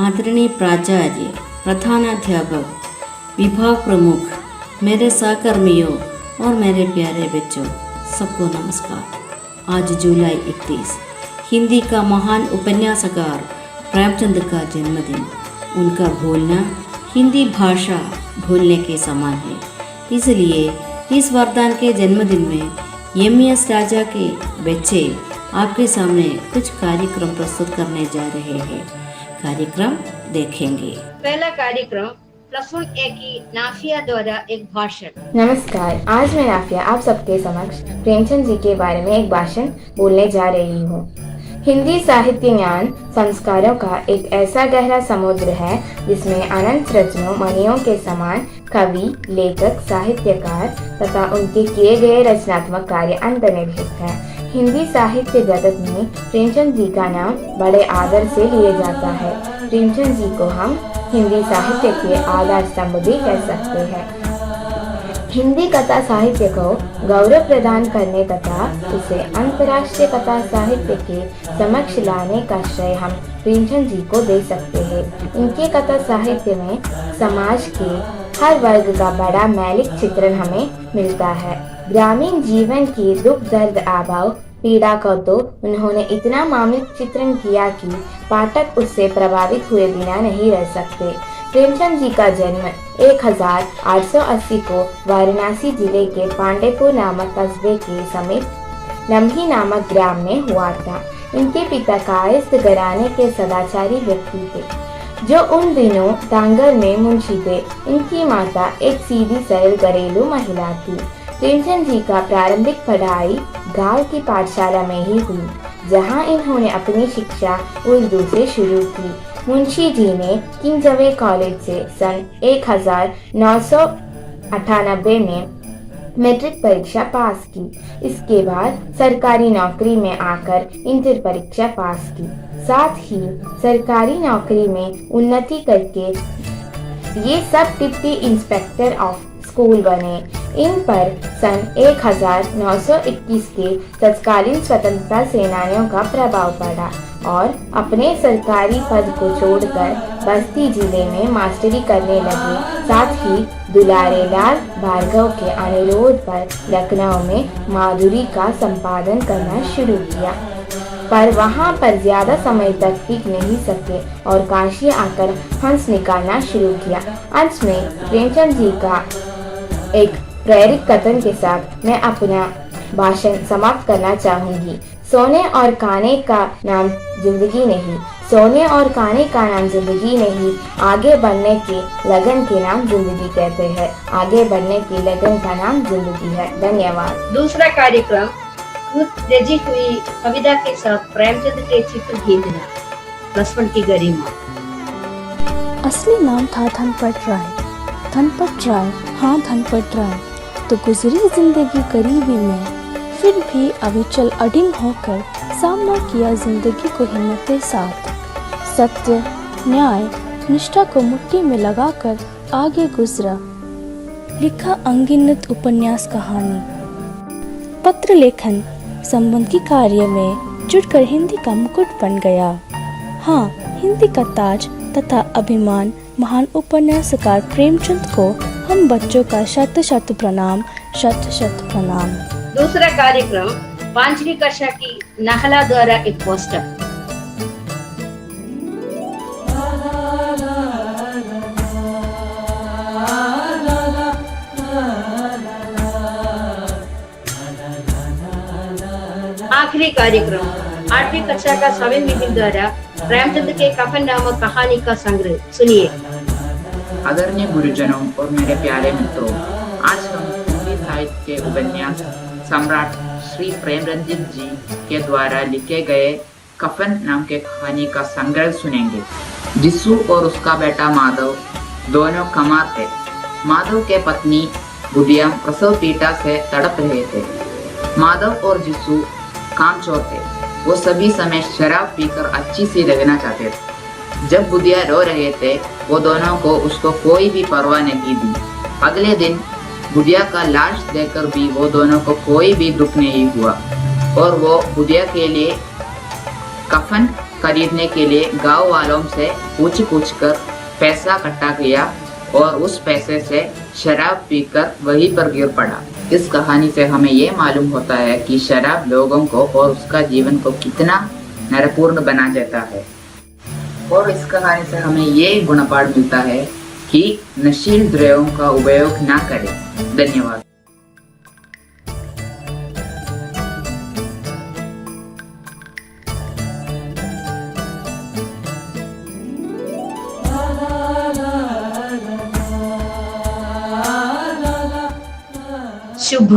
आदरणीय प्राचार्य, प्रधानाध्यापक, विभाग प्रमुख, मेरे सहकर्मियों और मेरे प्यारे बच्चों, सबको नमस्कार। आज जुलाई 31 हिंदी का महान उपन्यासकार प्रेमचंद का जन्मदिन। उनका भूलना हिंदी भाषा भूलने के समान है। इसलिए इस वरदान के जन्मदिन में एमईएस राजा के बच्चे आपके सामने कुछ कार्यक्रम प्रस्तुत करने जा रहे हैं। कार्यक्रम देखेंगे। पहला कार्यक्रम +1 A की नाफिया द्वारा एक भाषण। नमस्कार, आज मैं नाफिया आप सबके समक्ष प्रेमचंद जी के बारे में एक भाषण बोलने जा रही हूँ। हिंदी साहित्य ज्ञान संस्कारों का एक ऐसा गहरा समुद्र है जिसमें अनंत रत्नों मणियों के समान कवि, लेखक, साहित्यकार तथा उनके किए गए रचनात्मक कार्य अंतर्निहित है। हिंदी साहित्य जगत में प्रेमचंद जी का नाम बड़े आदर से लिया जाता है। प्रेमचंद जी को हम हिंदी साहित्य के आधार स्तंभ भी कह सकते हैं। हिंदी कथा साहित्य को गौरव प्रदान करने तथा उसे अंतर्राष्ट्रीय कथा साहित्य के समक्ष लाने का श्रेय हम प्रेमचंद जी को दे सकते हैं। इनके कथा साहित्य में समाज के हर वर्ग का बड़ा मौलिक चित्रण हमें मिलता है। ग्रामीण जीवन की दुख दर्द अभाव पीड़ा को तो उन्होंने इतना मामूलिक चित्रण किया कि पाठक उससे प्रभावित हुए बिना नहीं रह सकते। प्रेमचंद जी का जन्म 1880 को वाराणसी जिले के पांडेपुर नामक कस्बे के समीप लम्ही नामक ग्राम में हुआ था। इनके पिता कायस्थ घराने के सदाचारी व्यक्ति थे जो उन दिनों टांगर में मुंशी थे। इनकी माता एक सीधी सरल घरेलू महिला थी। प्रेमचंद जी का प्रारंभिक पढ़ाई गांव की पाठशाला में ही हुई, जहां इन्होंने अपनी शिक्षा उर्दू से शुरू की। मुंशी जी ने किंग्सवे कॉलेज से सन 1998 में मैट्रिक परीक्षा पास की। इसके बाद सरकारी नौकरी में आकर इंटर परीक्षा पास की। साथ ही सरकारी नौकरी में उन्नति करके ये सब डिप्टी इंस्पेक्टर ऑफ स्कूल बने। इन पर सन 1921 के तत्कालीन स्वतंत्रता सेनानियों का प्रभाव पड़ा और अपने सरकारी पद को छोड़कर बस्ती जिले में मास्टरी करने लगे। साथ ही दुलारे लाल भार्गव के अनुरोध पर लखनऊ में माधुरी का संपादन करना शुरू किया, पर वहां पर ज्यादा समय तक टिक नहीं सके और काशी आकर हंस निकालना शुरू किया। अंत में प्रेमचंद जी का एक प्रेरक कथन के साथ मैं अपना भाषण समाप्त करना चाहूंगी। सोने और खाने का नाम जिंदगी नहीं, सोने और खाने का नाम जिंदगी नहीं, आगे बढ़ने के लगन के नाम जिंदगी कहते हैं। आगे बढ़ने की लगन का नाम जिंदगी है। धन्यवाद। दूसरा कार्यक्रम खुद रची हुई कविता के साथ प्रेमचंद के चित्र खींचना। +1 की गरिमा। असली नाम था धनपत राय। धनपत राय, हाँ धनपत राय। तो गुजरी जिंदगी गरीबी में, फिर भी अविचल अडिग होकर सामना किया जिंदगी को हिम्मत के साथ। सत्य, न्याय, निष्ठा को मुट्ठी में लगाकर आगे गुजरा। लिखा अनगिनत उपन्यास कहानी। पत्र लेखन संबंधी कार्य में जुटकर हिंदी का मुकुट बन गया। हाँ, हिंदी का ताज तथा अभिमान महान उपन्यासकार प्रेमचंद को हम बच्चों का शत शत प्रणाम, शत शत प्रणाम। दूसरा कार्यक्रम 5वीं कक्षा की नाहला द्वारा एक पोस्टर। आखिरी कार्यक्रम 8वीं कक्षा का स्वामी मिहिर द्वारा प्रेमचंद के कफन नामक कहानी का संग्रह। सुनिए। आदरणीय गुरुजनों और मेरे प्यारे मित्रों, आज हम हिंदी साहित्य के उपन्यास सम्राट श्री प्रेमचंद जी के द्वारा लिखे गए कफन नाम के कहानी का संग्रह सुनेंगे। जिस्सू और उसका बेटा माधव दोनों कमार थे। माधव के पत्नी बुढ़िया प्रसव पीड़ा से तड़प रहे थे। माधव और जिस्सू कामचोर थे। वो सभी समय शराब पीकर अच्छी सी रहना चाहते थे। जब बुढ़िया रो रहे थे, वो दोनों को उसको कोई भी परवाह नहीं दी। अगले दिन बुढ़िया का लाश देखकर भी वो दोनों को कोई भी दुख नहीं हुआ और वो बुढ़िया के लिए कफन खरीदने के लिए गांव वालों से पूछ कर पैसा इकट्ठा किया और उस पैसे से शराब पीकर वहीं पर गिर पड़ा। इस कहानी से हमें ये मालूम होता है कि शराब लोगों को और उसका जीवन को कितना नरकपूर्ण बना देता है। और इस कहानी से हमें ये गुणपाठ मिलता है कि नशील द्रव्यों का उपयोग ना करें। धन्यवाद। शुभ